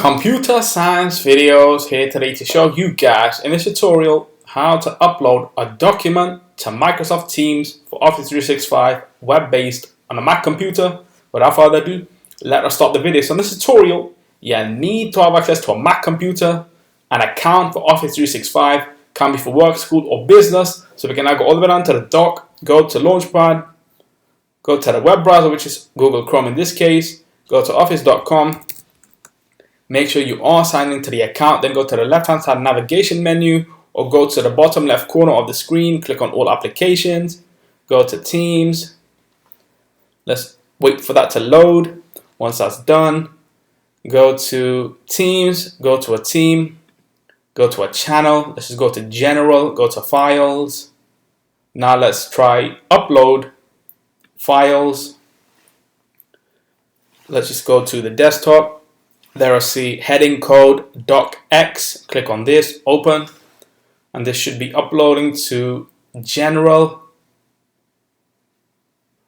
Computer science videos here today to show you guys in this tutorial how to upload a document to Microsoft Teams for Office 365 web-based on a Mac computer. Without further ado, let us start the video. So in this tutorial, you need to have access to a Mac computer, an account for Office 365, can be for work, school or business. So we can now go all the way down to the dock, go to Launchpad, go to the web browser, which is Google Chrome in this case, go to office.com. Make sure you are signed into the account, then go to the left hand side navigation menu or go to the bottom left corner of the screen, click on all applications, go to Teams. Let's wait for that to load. Once that's done, go to Teams, go to a team, go to a channel. Let's just go to General, go to Files. Now let's try Upload Files. Let's just go to the desktop. There I see heading code docx. Click on this, open, and this should be uploading to General.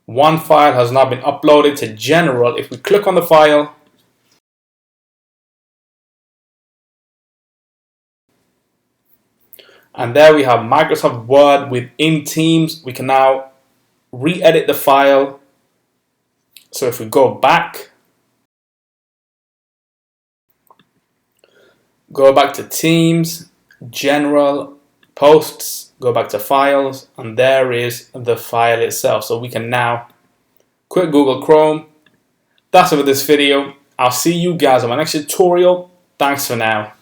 One file has now been uploaded to General. If we click on the file, and there we have Microsoft Word within Teams. We can now re-edit the file. So if we go back to Teams, General, Posts, go back to Files, and there is the file itself. So we can now quit Google Chrome. That's it for this video. I'll see you guys on my next tutorial. Thanks for now.